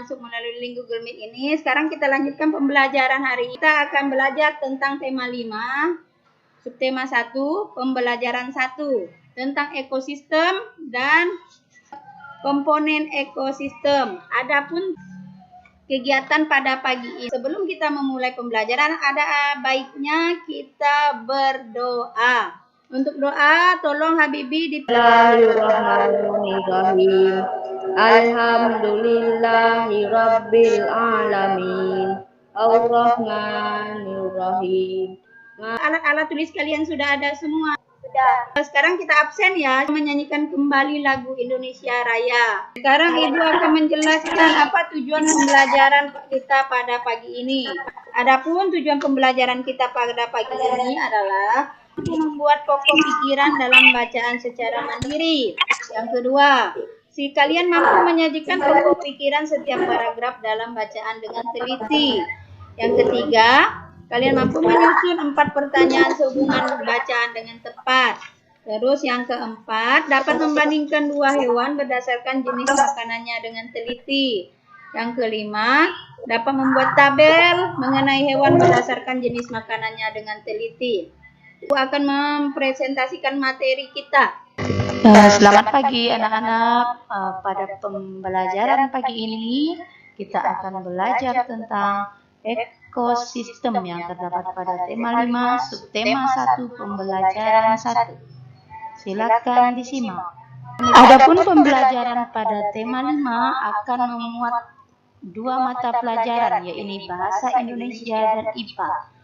masuk melalui link Google Meet ini. Sekarang kita lanjutkan pembelajaran hari ini. Kita akan belajar tentang tema 5, subtema 1, pembelajaran 1 tentang ekosistem dan komponen ekosistem. Adapun kegiatan pada pagi ini, sebelum kita memulai pembelajaran, ada baiknya kita berdoa. Untuk doa, tolong Habibi di Bismillahirrahmanirrahim. Alhamdulillahi rabbil alamin. Ar-Rahmanirrahim. Alat-alat tulis kalian sudah ada semua? Sudah. Sekarang kita absen ya, menyanyikan kembali lagu Indonesia Raya. Sekarang Ibu akan menjelaskan apa tujuan pembelajaran kita pada pagi ini. Adapun tujuan pembelajaran kita pada pagi ini adalah untuk membuat pokok pikiran dalam bacaan secara mandiri. Yang kedua, si kalian mampu menyajikan pokok pikiran setiap paragraf dalam bacaan dengan teliti. Yang ketiga, kalian mampu menyusun 4 pertanyaan sehubungan bacaan dengan tepat. Terus yang keempat, dapat membandingkan 2 hewan berdasarkan jenis makanannya dengan teliti. Yang kelima, dapat membuat tabel mengenai hewan berdasarkan jenis makanannya dengan teliti. Aku akan mempresentasikan materi kita. Selamat pagi anak-anak. Pada pembelajaran pagi ini kita akan belajar tentang ekosistem yang terdapat pada tema 5, subtema 1, pembelajaran 1. Silakan disimak. Adapun pembelajaran pada tema 5 akan memuat 2 mata pelajaran, yaitu Bahasa Indonesia dan IPA.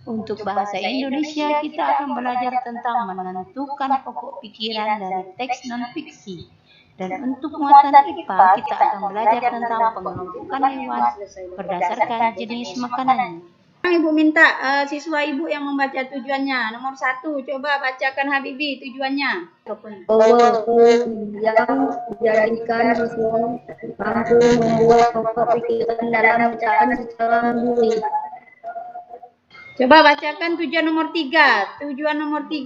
Untuk Bahasa Indonesia, kita akan belajar tentang menentukan pokok pikiran dari teks non-fiksi. Dan untuk muatan IPA, kita akan belajar tentang pengelompokan hewan berdasarkan jenis makanannya. Ibu minta siswa Ibu yang membaca tujuannya. Nomor 1, coba bacakan Habibi tujuannya. Yang menjadikan siswa mampu membuat pokok pikiran dalam bacaan secara mandiri. Coba bacakan tujuan nomor 3. Tujuan nomor 3.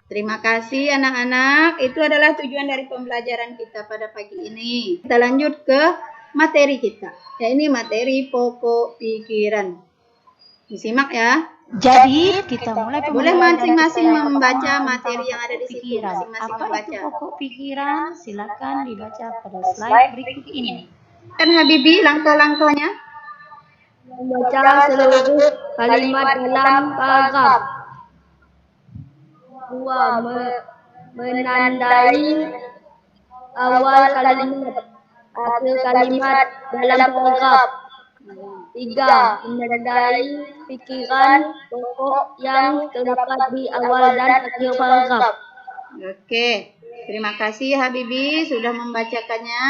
Terima kasih anak-anak. Itu adalah tujuan dari pembelajaran kita pada pagi ini. Kita lanjut ke materi kita. Ya, ini materi pokok pikiran. Disimak ya. Jadi kita mulai Boleh masing-masing membaca materi yang ada di situ. Masing-masing Apa membaca. itu pokok pikiran? Silakan dibaca pada slide berikut ini. Kan Habibi langkah-langkahnya. Membaca seluruh kalimat dalam paragraf. 2. Menandai awal kalimat, akhir kalimat dalam paragraf. 3. Menandai pikiran pokok yang terdapat di awal dan akhir paragraf. Oke, terima kasih Habibi sudah membacakannya.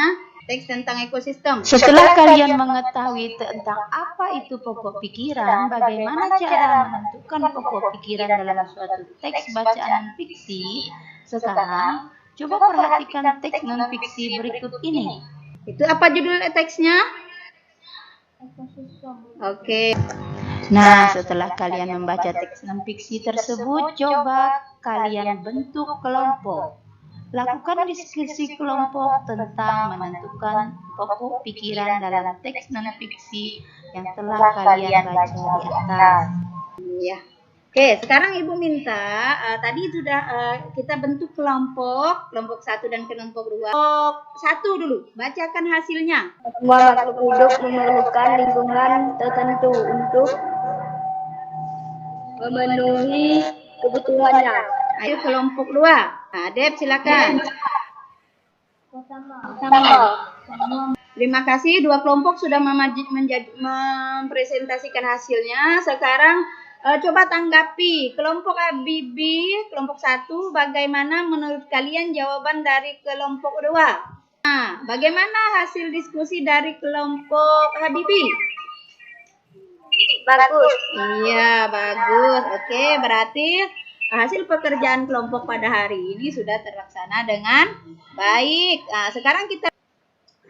Teks tentang ekosistem. Setelah kalian mengetahui tentang apa itu pokok pikiran, bagaimana cara menentukan pokok pikiran dalam suatu teks bacaan fiksi, sekarang coba perhatikan teks non-fiksi berikut ini. Itu apa judul teksnya? Oke. Nah, setelah kalian membaca teks non-fiksi tersebut, coba kalian bentuk kelompok. Lakukan diskusi kelompok tentang menentukan pokok pikiran dalam teks non-fiksi yang telah kalian baca di atas. Ya. Oke, sekarang Ibu minta tadi sudah kita bentuk kelompok 1 dan kelompok 2. Kelompok 1 dulu, bacakan hasilnya. Semua makhluk hidup memerlukan lingkungan tertentu untuk memenuhi kebutuhannya. Ayo kelompok 2. Deb silakan. Terima kasih, 2 kelompok sudah mempresentasikan hasilnya. Sekarang coba tanggapi kelompok Habibi, kelompok 1, bagaimana menurut kalian jawaban dari kelompok 2? Nah, bagaimana hasil diskusi dari kelompok Habibi? Bagus. Iya, bagus. Oke, berarti hasil pekerjaan kelompok pada hari ini sudah terlaksana dengan baik. Nah, sekarang kita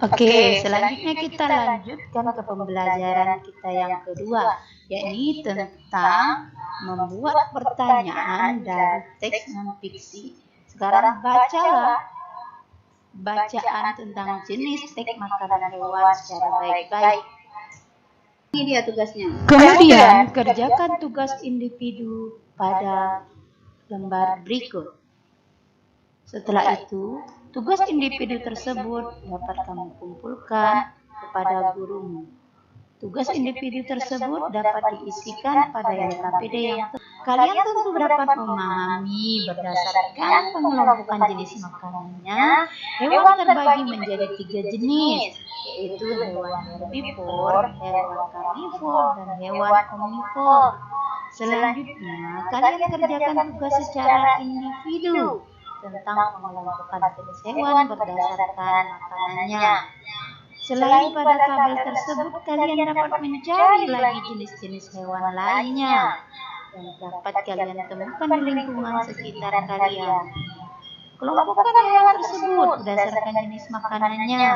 Oke, selanjutnya kita lanjutkan ke pembelajaran kita yang kedua, yakni tentang membuat pertanyaan dari teks non-fiksi. Sekarang bacalah bacaan tentang jenis teks makanan hewan secara baik-baik. Ini dia tugasnya. Kemudian, kerjakan tugas individu pada lembar berikut. Setelah itu, tugas individu tersebut dapat kamu kumpulkan kepada gurumu. Tugas individu tersebut dapat diisikan pada LKPD yang kalian tentu dapat memahami berdasarkan pengelompokan jenis makanannya. Hewan terbagi menjadi 3 jenis, yaitu hewan herbivor, hewan karnivor, dan hewan omnivor. Selanjutnya, kalian kerjakan tugas secara individu tentang pengelompokan jenis hewan berdasarkan makanannya. Selain pada tabel tersebut, kalian dapat mencari lagi jenis-jenis hewan lainnya yang dapat kalian temukan di lingkungan sekitar kalian. Kelompokkan hewan tersebut berdasarkan jenis makanannya.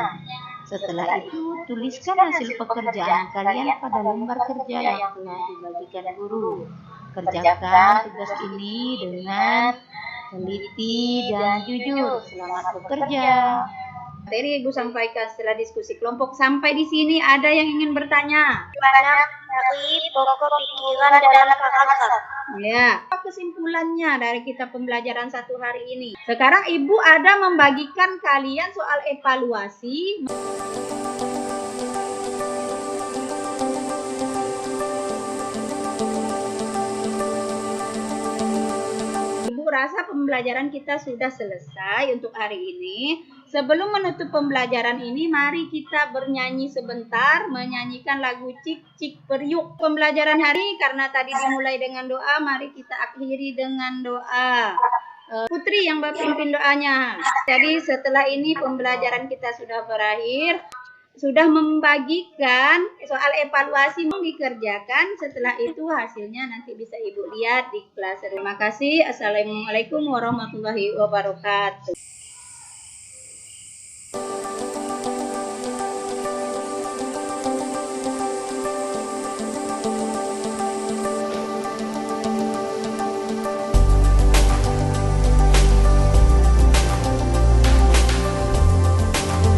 Setelah itu, tuliskan hasil pekerjaan kalian pada lembar kerja yang telah dibagikan guru. Kerjakan tugas ini dengan teliti dan jujur. Selamat bekerja. Materi Ibu sampaikan setelah diskusi kelompok. Sampai di sini ada yang ingin bertanya? Gimana dari pokok pikiran dalam kakak? Ya, apa kesimpulannya dari kita pembelajaran satu hari ini? Sekarang Ibu ada membagikan kalian soal evaluasi. Ibu rasa pembelajaran kita sudah selesai untuk hari ini. Sebelum menutup pembelajaran ini, mari kita bernyanyi sebentar, menyanyikan lagu Cik Cik Periuk. Pembelajaran hari karena tadi dimulai dengan doa, mari kita akhiri dengan doa. Putri yang pimpin doanya. Jadi setelah ini pembelajaran kita sudah berakhir. Sudah membagikan soal evaluasi dikerjakan. Setelah itu hasilnya nanti bisa Ibu lihat di kelas. Terima kasih. Assalamualaikum warahmatullahi wabarakatuh.